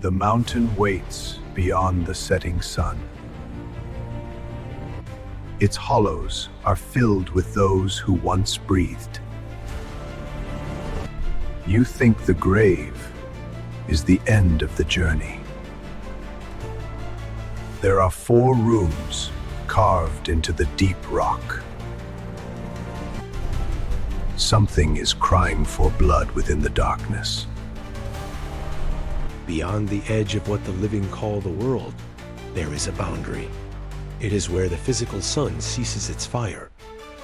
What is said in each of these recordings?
The mountain waits beyond the setting sun. Its hollows are filled with those who once breathed. You think the grave is the end of the journey. There are 4 rooms carved into the deep rock. Something is crying for blood within the darkness. Beyond the edge of what the living call the world, there is a boundary. It is where the physical sun ceases its fire,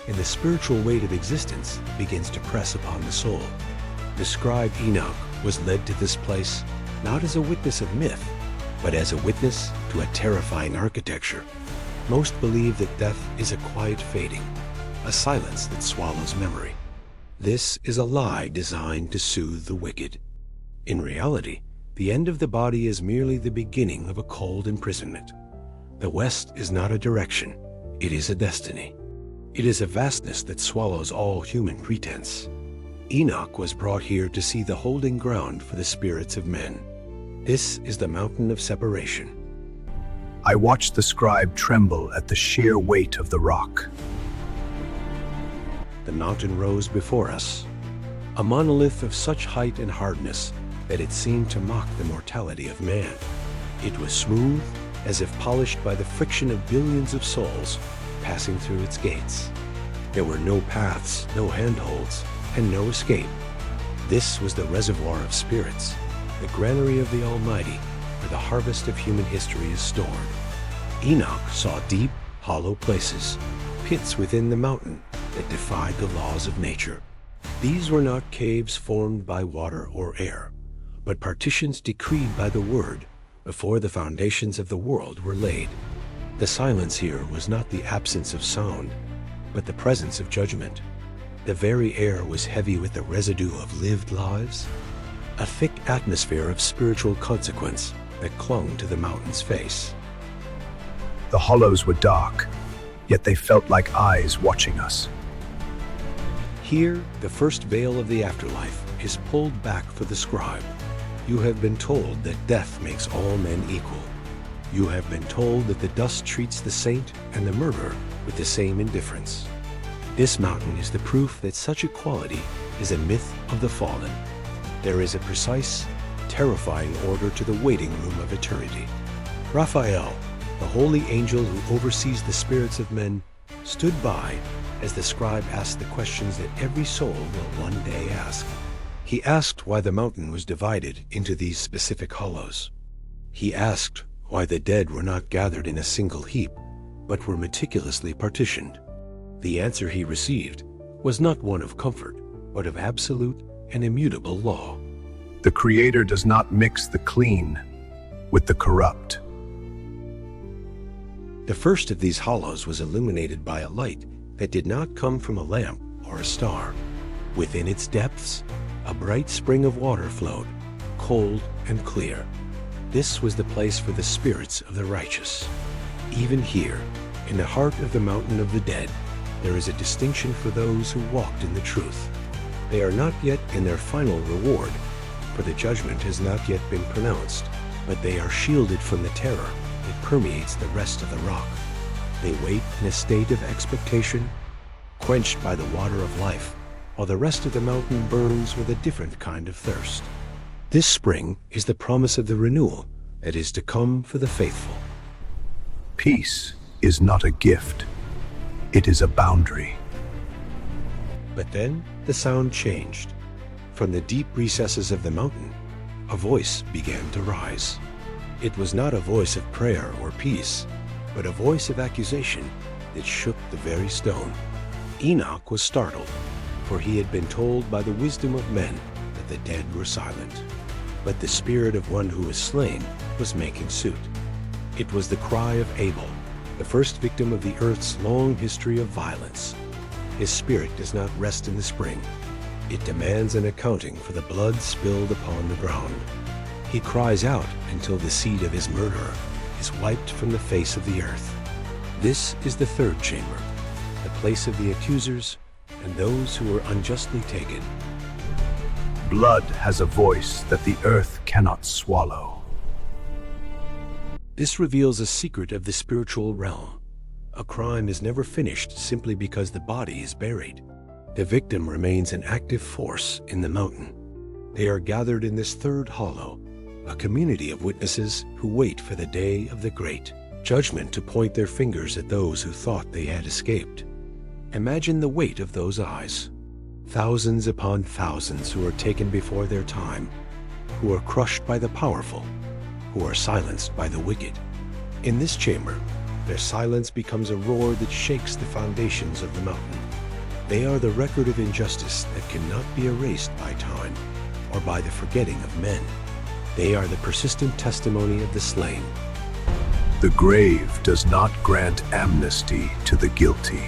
and the spiritual weight of existence begins to press upon the soul. The scribe Enoch was led to this place not as a witness of myth, but as a witness to a terrifying architecture. Most believe that death is a quiet fading, a silence that swallows memory. This is a lie designed to soothe the wicked. In reality, the end of the body is merely the beginning of a cold imprisonment. The West is not a direction, it is a destiny. It is a vastness that swallows all human pretense. Enoch was brought here to see the holding ground for the spirits of men. This is the mountain of separation. I watched the scribe tremble at the sheer weight of the rock. The mountain rose before us, a monolith of such height and hardness that it seemed to mock the mortality of man. It was smooth, as if polished by the friction of billions of souls passing through its gates. There were no paths, no handholds, and no escape. This was the reservoir of spirits, the granary of the Almighty, where the harvest of human history is stored. Enoch saw deep, hollow places, pits within the mountain that defied the laws of nature. These were not caves formed by water or air, but partitions decreed by the Word before the foundations of the world were laid. The silence here was not the absence of sound, but the presence of judgment. The very air was heavy with the residue of lived lives, a thick atmosphere of spiritual consequence that clung to the mountain's face. The hollows were dark, yet they felt like eyes watching us. Here, the first veil of the afterlife is pulled back for the scribe. You have been told that death makes all men equal. You have been told that the dust treats the saint and the murderer with the same indifference. This mountain is the proof that such equality is a myth of the fallen. There is a precise, terrifying order to the waiting room of eternity. Raphael, the holy angel who oversees the spirits of men, stood by as the scribe asked the questions that every soul will one day ask. He asked why the mountain was divided into these specific hollows. He asked why the dead were not gathered in a single heap, but were meticulously partitioned. The answer he received was not one of comfort, but of absolute and immutable law. The Creator does not mix the clean with the corrupt. The first of these hollows was illuminated by a light that did not come from a lamp or a star. Within its depths, a bright spring of water flowed, cold and clear. This was the place for the spirits of the righteous. Even here, in the heart of the mountain of the dead, there is a distinction for those who walked in the truth. They are not yet in their final reward, for the judgment has not yet been pronounced, but they are shielded from the terror that permeates the rest of the rock. They wait in a state of expectation, quenched by the water of life, while the rest of the mountain burns with a different kind of thirst. This spring is the promise of the renewal that is to come for the faithful. Peace is not a gift, it is a boundary. But then the sound changed. From the deep recesses of the mountain, a voice began to rise. It was not a voice of prayer or peace, but a voice of accusation that shook the very stone. Enoch was startled, for he had been told by the wisdom of men that the dead were silent. But the spirit of one who was slain was making suit. It was the cry of Abel, the first victim of the earth's long history of violence. His spirit does not rest in the spring. It demands an accounting for the blood spilled upon the ground. He cries out until the seed of his murderer is wiped from the face of the earth. This is the third chamber, the place of the accusers and those who were unjustly taken. Blood has a voice that the earth cannot swallow. This reveals a secret of the spiritual realm. A crime is never finished simply because the body is buried. The victim remains an active force in the mountain. They are gathered in this third hollow, a community of witnesses who wait for the day of the great judgment to point their fingers at those who thought they had escaped. Imagine the weight of those eyes. Thousands upon thousands who are taken before their time, who are crushed by the powerful, who are silenced by the wicked. In this chamber, their silence becomes a roar that shakes the foundations of the mountain. They are the record of injustice that cannot be erased by time or by the forgetting of men. They are the persistent testimony of the slain. The grave does not grant amnesty to the guilty.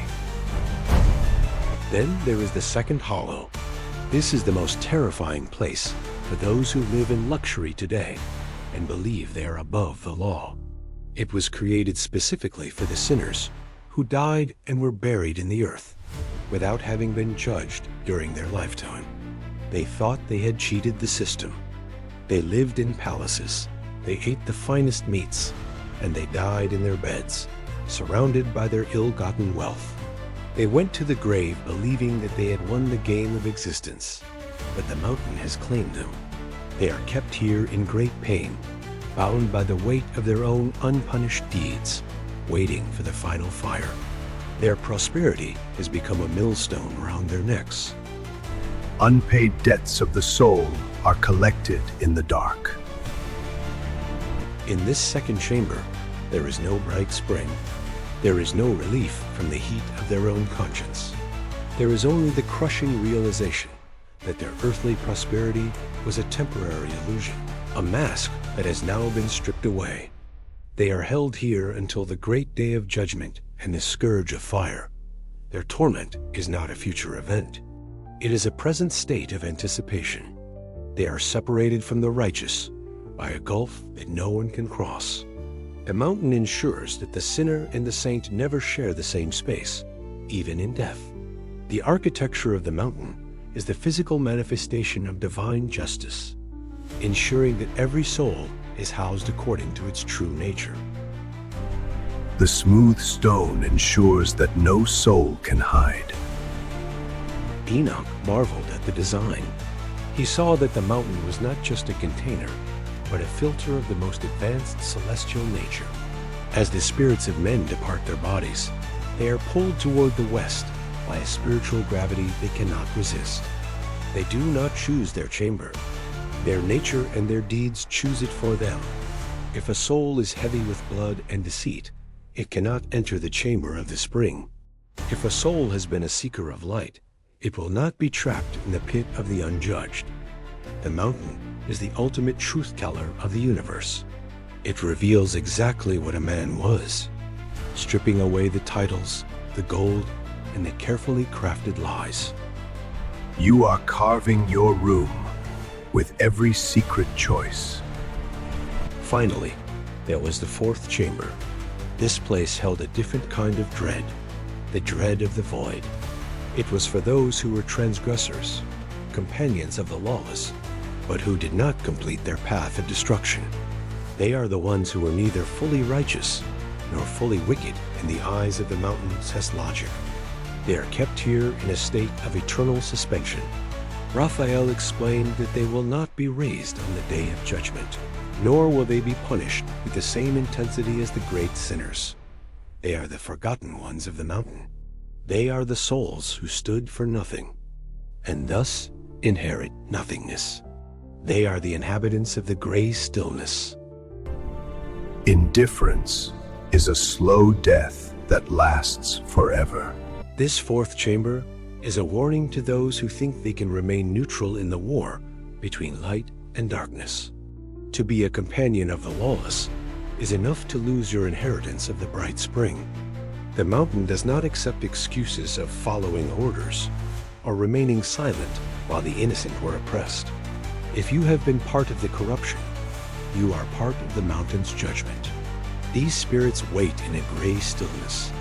Then there is the second hollow. This is the most terrifying place for those who live in luxury today and believe they are above the law. It was created specifically for the sinners who died and were buried in the earth without having been judged during their lifetime. They thought they had cheated the system. They lived in palaces, they ate the finest meats, and they died in their beds, surrounded by their ill-gotten wealth. They went to the grave believing that they had won the game of existence, but the mountain has claimed them. They are kept here in great pain, bound by the weight of their own unpunished deeds, waiting for the final fire. Their prosperity has become a millstone around their necks. Unpaid debts of the soul are collected in the dark. In this second chamber, there is no bright spring. There is no relief from the heat of their own conscience. There is only the crushing realization that their earthly prosperity was a temporary illusion, a mask that has now been stripped away. They are held here until the great day of judgment and the scourge of fire. Their torment is not a future event. It is a present state of anticipation. They are separated from the righteous by a gulf that no one can cross. The mountain ensures that the sinner and the saint never share the same space, even in death. The architecture of the mountain is the physical manifestation of divine justice, ensuring that every soul is housed according to its true nature. The smooth stone ensures that no soul can hide. Enoch marveled at the design. He saw that the mountain was not just a container, but a filter of the most advanced celestial nature. As the spirits of men depart their bodies, they are pulled toward the west by a spiritual gravity they cannot resist. They do not choose their chamber. Their nature and their deeds choose it for them. If a soul is heavy with blood and deceit, it cannot enter the chamber of the spring. If a soul has been a seeker of light, it will not be trapped in the pit of the unjudged. The mountain is the ultimate truth teller of the universe. It reveals exactly what a man was, stripping away the titles, the gold, and the carefully crafted lies. You are carving your room with every secret choice. Finally, there was the fourth chamber. This place held a different kind of dread, the dread of the void. It was for those who were transgressors, companions of the lawless, but who did not complete their path of destruction. They are the ones who are neither fully righteous nor fully wicked in the eyes of the mountain's test logic. They are kept here in a state of eternal suspension. Raphael explained that they will not be raised on the day of judgment, nor will they be punished with the same intensity as the great sinners. They are the forgotten ones of the mountain. They are the souls who stood for nothing, and thus inherit nothingness. They are the inhabitants of the gray stillness. Indifference is a slow death that lasts forever. This fourth chamber is a warning to those who think they can remain neutral in the war between light and darkness. To be a companion of the lawless is enough to lose your inheritance of the bright spring. The mountain does not accept excuses of following orders or remaining silent while the innocent were oppressed. If you have been part of the corruption, you are part of the mountain's judgment. These spirits wait in a gray stillness,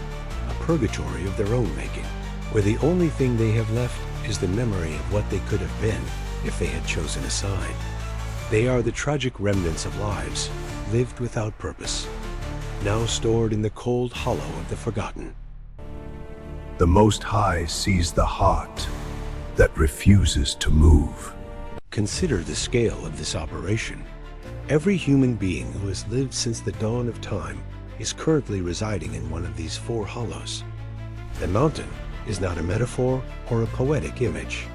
a purgatory of their own making, where the only thing they have left is the memory of what they could have been if they had chosen a side. They are the tragic remnants of lives lived without purpose, now stored in the cold hollow of the forgotten. The Most High sees the heart that refuses to move. Consider the scale of this operation. Every human being who has lived since the dawn of time is currently residing in one of these four hollows. The mountain is not a metaphor or a poetic image.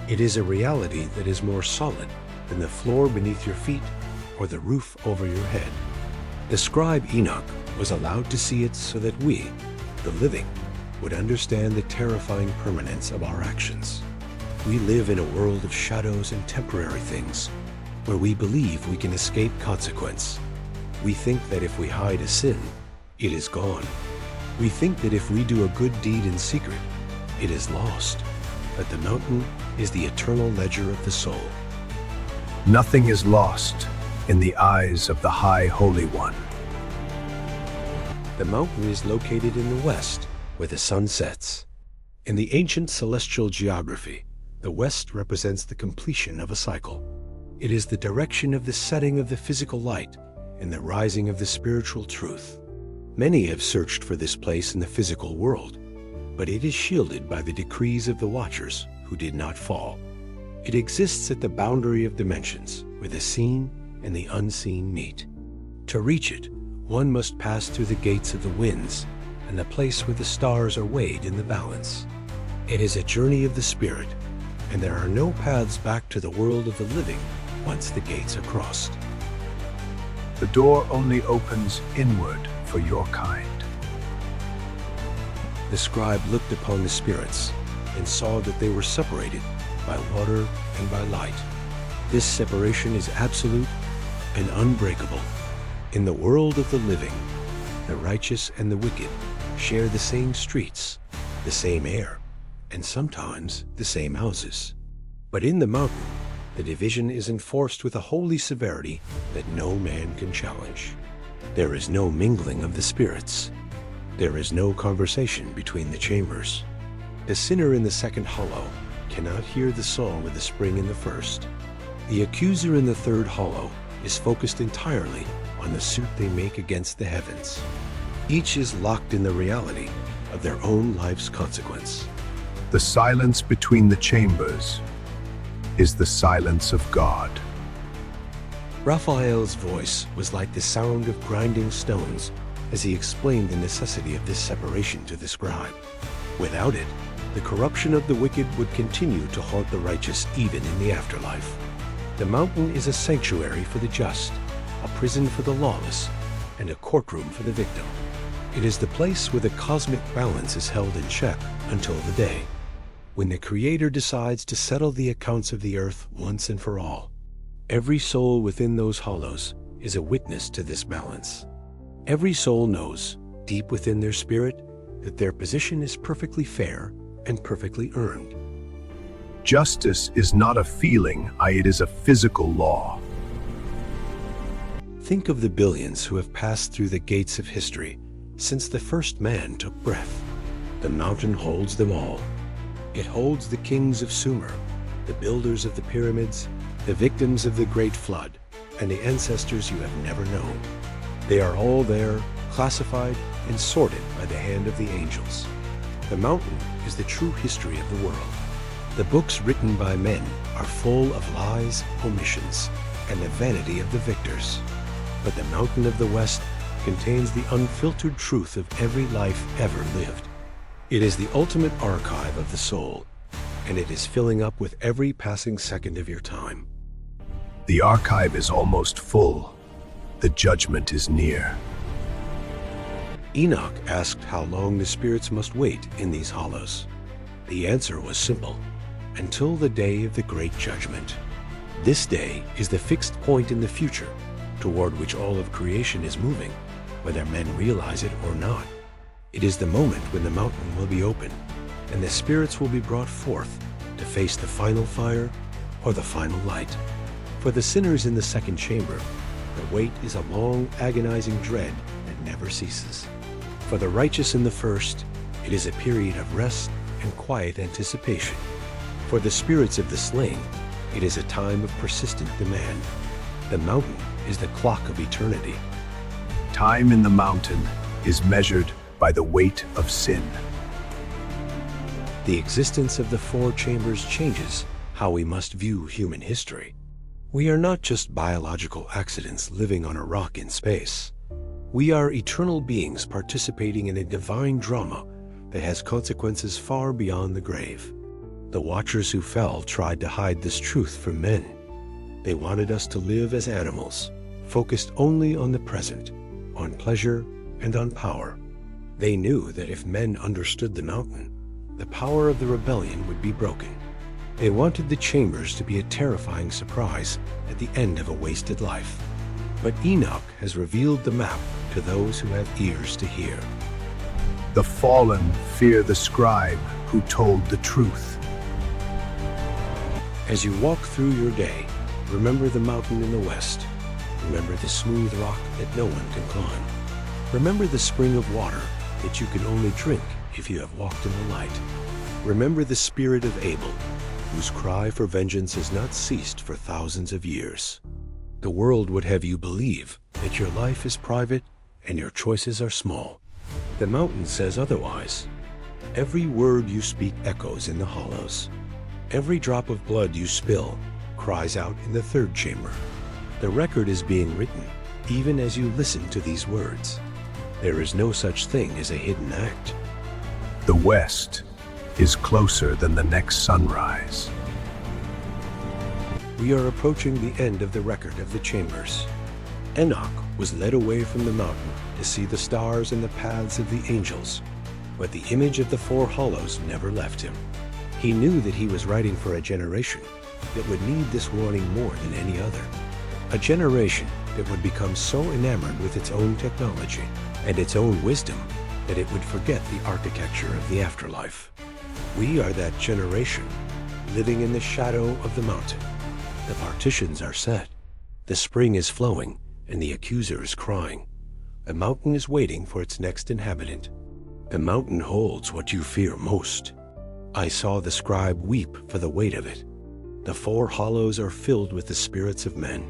It is a reality that is more solid than the floor beneath your feet or the roof over your head. The scribe Enoch was allowed to see it so that we, the living, would understand the terrifying permanence of our actions. We live in a world of shadows and temporary things, where we believe we can escape consequence. We think that if we hide a sin, it is gone. We think that if we do a good deed in secret, it is lost. But the mountain is the eternal ledger of the soul. Nothing is lost in the eyes of the High Holy One. The mountain is located in the west, where the sun sets. In the ancient celestial geography, the west represents the completion of a cycle. It is the direction of the setting of the physical light and the rising of the spiritual truth. Many have searched for this place in the physical world, but it is shielded by the decrees of the Watchers who did not fall. It exists at the boundary of dimensions, where the seen and the unseen meet. To reach it, one must pass through the gates of the winds and the place where the stars are weighed in the balance. It is a journey of the spirit, and there are no paths back to the world of the living once the gates are crossed. The door only opens inward for your kind. The scribe looked upon the spirits and saw that they were separated by water and by light. This separation is absolute and unbreakable. In the world of the living, the righteous and the wicked share the same streets, the same air, and sometimes the same houses. But in the mountain, the division is enforced with a holy severity that no man can challenge. There is no mingling of the spirits. There is no conversation between the chambers. The sinner in the second hollow cannot hear the song of the spring in the first. The accuser in the third hollow is focused entirely on the suit they make against the heavens. Each is locked in the reality of their own life's consequence. The silence between the chambers is the silence of God. Raphael's voice was like the sound of grinding stones as he explained the necessity of this separation to the scribe. Without it, the corruption of the wicked would continue to haunt the righteous even in the afterlife. The mountain is a sanctuary for the just, a prison for the lawless, and a courtroom for the victim. It is the place where the cosmic balance is held in check until the day when the Creator decides to settle the accounts of the earth once and for all. Every soul within those hollows is a witness to this balance. Every soul knows, deep within their spirit, that their position is perfectly fair and perfectly earned. Justice is not a feeling, it is a physical law. Think of the billions who have passed through the gates of history since the first man took breath. The mountain holds them all. It holds the kings of Sumer, the builders of the pyramids, the victims of the Great Flood, and the ancestors you have never known. They are all there, classified and sorted by the hand of the angels. The mountain is the true history of the world. The books written by men are full of lies, omissions, and the vanity of the victors. But the mountain of the West contains the unfiltered truth of every life ever lived. It is the ultimate archive of the soul, and it is filling up with every passing second of your time. The archive is almost full. The judgment is near. Enoch asked how long the spirits must wait in these hollows. The answer was simple: until the day of the great judgment. This day is the fixed point in the future toward which all of creation is moving, whether men realize it or not. It is the moment when the mountain will be opened and the spirits will be brought forth to face the final fire or the final light. For the sinners in the second chamber, the wait is a long, agonizing dread that never ceases. For the righteous in the first, it is a period of rest and quiet anticipation. For the spirits of the slain, it is a time of persistent demand. The mountain is the clock of eternity. Time in the mountain is measured by the weight of sin. The existence of the four chambers changes how we must view human history. We are not just biological accidents living on a rock in space. We are eternal beings participating in a divine drama that has consequences far beyond the grave. The Watchers who fell tried to hide this truth from men. They wanted us to live as animals, focused only on the present, on pleasure and on power. They knew that if men understood the mountain, the power of the rebellion would be broken. They wanted the chambers to be a terrifying surprise at the end of a wasted life. But Enoch has revealed the map to those who have ears to hear. The fallen fear the scribe who told the truth. As you walk through your day, remember the mountain in the west. Remember the smooth rock that no one can climb. Remember the spring of water that you can only drink if you have walked in the light. Remember the spirit of Abel, whose cry for vengeance has not ceased for thousands of years. The world would have you believe that your life is private and your choices are small. The mountain says otherwise. Every word you speak echoes in the hollows. Every drop of blood you spill cries out in the third chamber. The record is being written even as you listen to these words. There is no such thing as a hidden act. The west is closer than the next sunrise. We are approaching the end of the record of the chambers. Enoch was led away from the mountain to see the stars and the paths of the angels, but the image of the four hollows never left him. He knew that he was writing for a generation that would need this warning more than any other. A generation that would become so enamored with its own technology and its own wisdom that it would forget the architecture of the afterlife. We are that generation, living in the shadow of the mountain. The partitions are set, the spring is flowing, and the accuser is crying. The mountain is waiting for its next inhabitant. The mountain holds what you fear most. I saw the scribe weep for the weight of it. The four hollows are filled with the spirits of men.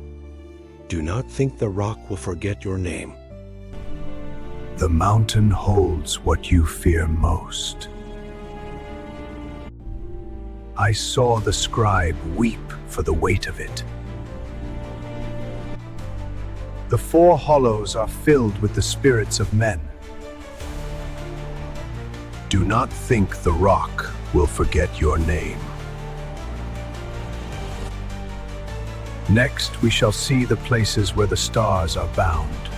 Do not think the rock will forget your name. The mountain holds what you fear most. I saw the scribe weep for the weight of it. The four hollows are filled with the spirits of men. Do not think the rock will forget your name. Next, we shall see the places where the stars are bound.